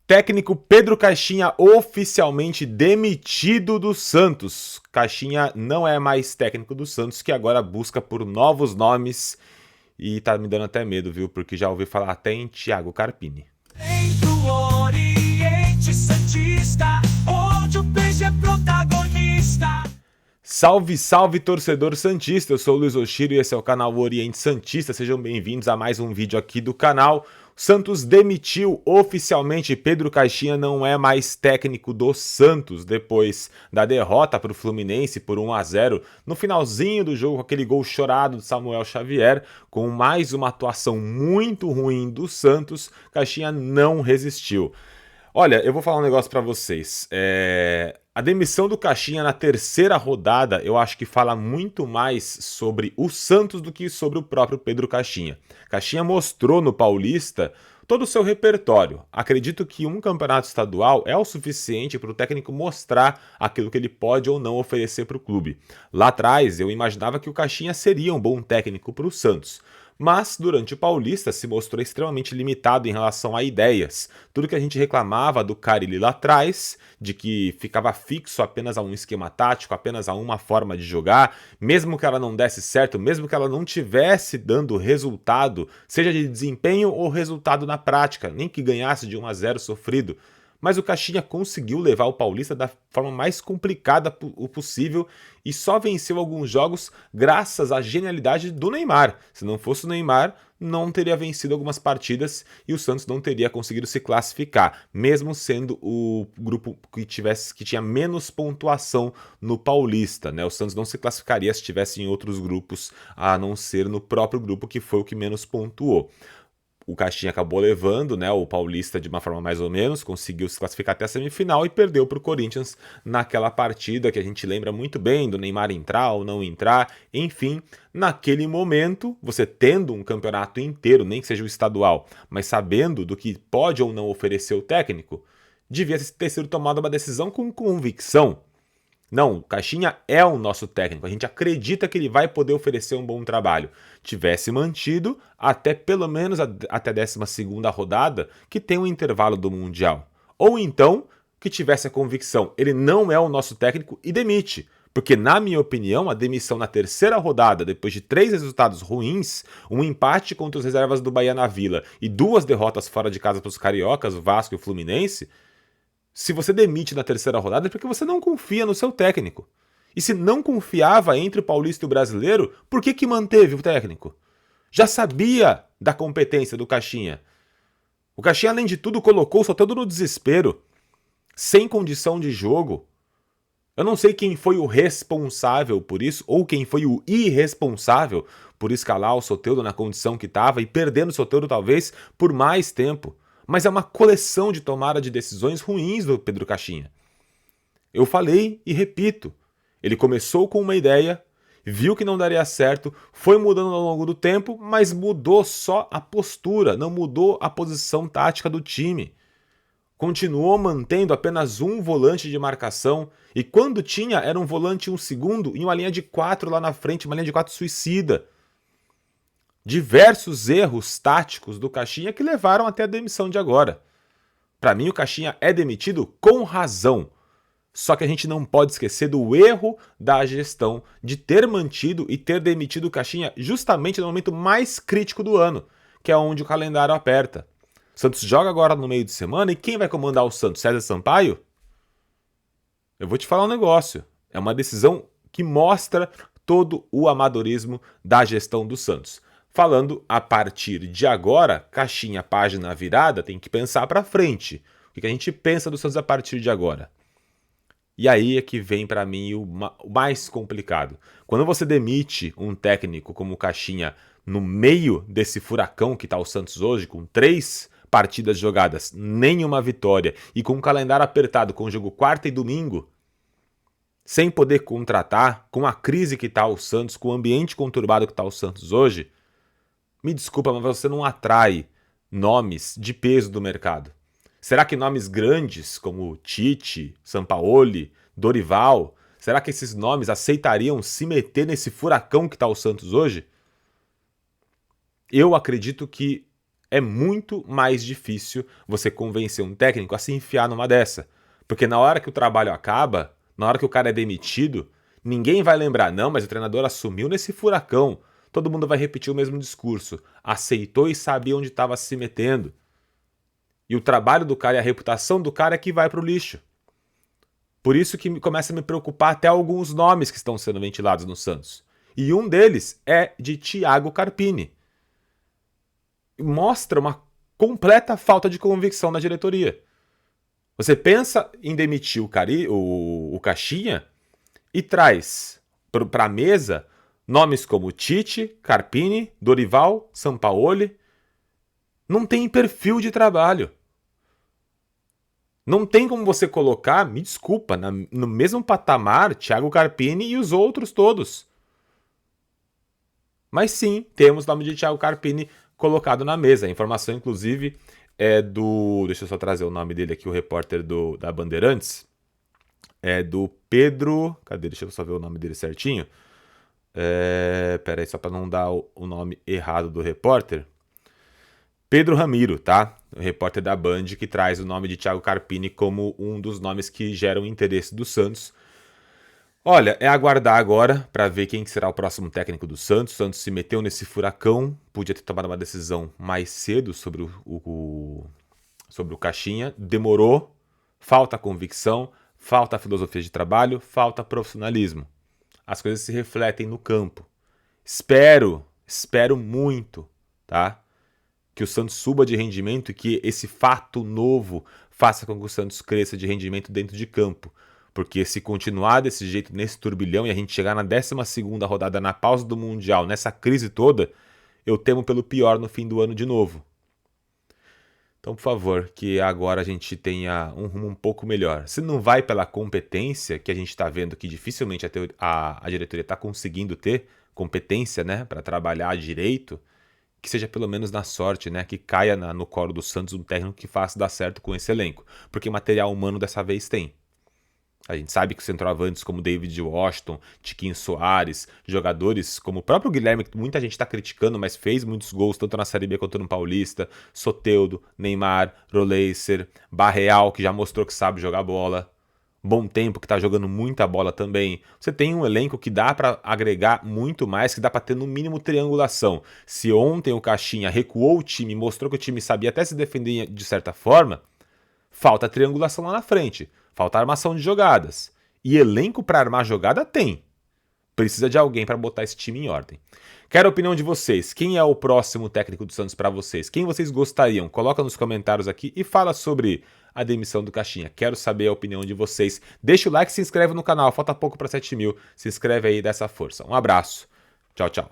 Técnico Pedro Caixinha oficialmente demitido do Santos. Caixinha não é mais técnico do Santos, que agora busca por novos nomes e tá me dando até medo, viu? Porque já ouvi falar até em Thiago Carpini. Do Oriente Santista, onde o peixe é protagonista. Salve, salve, torcedor santista! Eu sou o Luiz Oshiro e esse é o canal Oriente Santista. Sejam bem-vindos a mais um vídeo aqui do canal. O Santos demitiu oficialmente. Pedro Caixinha não é mais técnico do Santos depois da derrota para o Fluminense por 1-0 no finalzinho do jogo, com aquele gol chorado de Samuel Xavier, com mais uma atuação muito ruim do Santos. Caixinha não resistiu. Olha, eu vou falar um negócio pra vocês. A demissão do Caixinha na terceira rodada, eu acho que fala muito mais sobre o Santos do que sobre o próprio Pedro Caixinha. Caixinha mostrou no Paulista todo o seu repertório. Acredito que um campeonato estadual é o suficiente para o técnico mostrar aquilo que ele pode ou não oferecer para o clube. Lá atrás, eu imaginava que o Caixinha seria um bom técnico para o Santos. Mas, durante o Paulista, se mostrou extremamente limitado em relação a ideias. Tudo que a gente reclamava do Carille lá atrás, de que ficava fixo apenas a um esquema tático, apenas a uma forma de jogar, mesmo que ela não desse certo, mesmo que ela não tivesse dando resultado, seja de desempenho ou resultado na prática, nem que ganhasse de 1-0 sofrido. Mas o Caixinha conseguiu levar o Paulista da forma mais complicada possível e só venceu alguns jogos graças à genialidade do Neymar. Se não fosse o Neymar, não teria vencido algumas partidas e o Santos não teria conseguido se classificar, mesmo sendo o grupo que tinha menos pontuação no Paulista, né? O Santos não se classificaria se estivesse em outros grupos, a não ser no próprio grupo que foi o que menos pontuou. O Caixinha acabou levando, né, o Paulista de uma forma mais ou menos, conseguiu se classificar até a semifinal e perdeu para o Corinthians naquela partida que a gente lembra muito bem do Neymar entrar ou não entrar. Enfim, naquele momento, você tendo um campeonato inteiro, nem que seja o estadual, mas sabendo do que pode ou não oferecer o técnico, devia ter sido tomada uma decisão com convicção. Não, o Caixinha é o nosso técnico, a gente acredita que ele vai poder oferecer um bom trabalho. Tivesse mantido até pelo menos até a 12ª rodada, que tem um intervalo do Mundial. Ou então, que tivesse a convicção, ele não é o nosso técnico e demite. Porque, na minha opinião, a demissão na terceira rodada, depois de 3 resultados ruins, um empate contra os reservas do Bahia na Vila e 2 derrotas fora de casa para os cariocas, o Vasco e o Fluminense, se você demite na terceira rodada é porque você não confia no seu técnico. E se não confiava entre o Paulista e o Brasileiro, por que manteve o técnico? Já sabia da competência do Caixinha. O Caixinha, além de tudo, colocou o Soteldo no desespero, sem condição de jogo. Eu não sei quem foi o responsável por isso, ou quem foi o irresponsável por escalar o Soteldo na condição que estava e perdendo o Soteldo talvez por mais tempo. Mas é uma coleção de tomada de decisões ruins do Pedro Caixinha. Eu falei e repito, ele começou com uma ideia, viu que não daria certo, foi mudando ao longo do tempo, mas mudou só a postura, não mudou a posição tática do time. Continuou mantendo apenas um volante de marcação, e quando tinha era um volante 1 segundo e uma linha de 4 lá na frente, uma linha de 4 suicida. Diversos erros táticos do Caixinha que levaram até a demissão de agora. Para mim, o Caixinha é demitido com razão. Só que a gente não pode esquecer do erro da gestão de ter mantido e ter demitido o Caixinha justamente no momento mais crítico do ano, que é onde o calendário aperta. O Santos joga agora no meio de semana e quem vai comandar o Santos? César Sampaio? Eu vou te falar um negócio. É uma decisão que mostra todo o amadorismo da gestão do Santos. Falando a partir de agora, Caixinha, página virada, tem que pensar para frente. O que a gente pensa do Santos a partir de agora? E aí é que vem para mim o mais complicado. Quando você demite um técnico como o Caixinha no meio desse furacão que está o Santos hoje, com 3 partidas jogadas, nenhuma vitória, e com um calendário apertado, com o jogo quarta e domingo, sem poder contratar, com a crise que está o Santos, com o ambiente conturbado que está o Santos hoje, me desculpa, mas você não atrai nomes de peso do mercado. Será que nomes grandes como Tite, Sampaoli, Dorival, será que esses nomes aceitariam se meter nesse furacão que está o Santos hoje? Eu acredito que É muito mais difícil você convencer um técnico a se enfiar numa dessa. Porque na hora que o trabalho acaba, na hora que o cara é demitido, ninguém vai lembrar, não, mas o treinador assumiu nesse furacão. Todo mundo vai repetir o mesmo discurso. Aceitou e sabia onde estava se metendo. E o trabalho do cara e a reputação do cara é que vai pro lixo. Por isso que começa a me preocupar até alguns nomes que estão sendo ventilados no Santos. E um deles é de Thiago Carpini. Mostra uma completa falta de convicção na diretoria. Você pensa em demitir o Caixinha e traz para a mesa nomes como Tite, Carpini, Dorival, Sampaoli. Não tem perfil de trabalho. Não tem como você colocar, me desculpa, no mesmo patamar Thiago Carpini e os outros todos. Mas sim, temos o nome de Thiago Carpini colocado na mesa. A informação, inclusive, é do... Deixa eu só trazer o nome dele aqui, o repórter da Bandeirantes. É do Pedro... Cadê? Deixa eu só ver o nome dele certinho. Pera aí, só para não dar o nome errado do repórter. Pedro Ramiro, tá? O repórter da Band, que traz o nome de Thiago Carpini como um dos nomes que geram interesse do Santos. Olha, é aguardar agora para ver quem será o próximo técnico do Santos. O Santos se meteu nesse furacão, podia ter tomado uma decisão mais cedo sobre o Caixinha. Demorou, falta convicção, falta filosofia de trabalho, falta profissionalismo. As coisas se refletem no campo. Espero muito, tá? Que o Santos suba de rendimento e que esse fato novo faça com que o Santos cresça de rendimento dentro de campo. Porque se continuar desse jeito, nesse turbilhão, e a gente chegar na 12ª rodada, na pausa do Mundial, nessa crise toda, eu temo pelo pior no fim do ano de novo. Então, por favor, que agora a gente tenha um rumo um pouco melhor. Se não vai pela competência, que a gente está vendo que dificilmente a diretoria está conseguindo ter competência, né, para trabalhar direito, que seja pelo menos na sorte, né? Que caia no colo do Santos um técnico que faça dar certo com esse elenco. Porque material humano dessa vez tem. A gente sabe que centroavantes como David Washington, Tiquinho Soares, jogadores como o próprio Guilherme, que muita gente está criticando, mas fez muitos gols tanto na Série B quanto no Paulista, Soteldo, Neymar, Roleiser, Barreal, que já mostrou que sabe jogar bola, Bom Tempo, que está jogando muita bola também. Você tem um elenco que dá para agregar muito mais, que dá para ter no mínimo triangulação. Se ontem o Caixinha recuou o time, mostrou que o time sabia até se defender de certa forma, falta triangulação lá na frente, falta armação de jogadas. E elenco para armar jogada tem. Precisa de alguém para botar esse time em ordem. Quero a opinião de vocês. Quem é o próximo técnico do Santos para vocês? Quem vocês gostariam? Coloca nos comentários aqui e fala sobre a demissão do Caixinha. Quero saber a opinião de vocês. Deixa o like e se inscreve no canal. Falta pouco para 7 mil. Se inscreve aí e dá essa força. Um abraço. Tchau, tchau.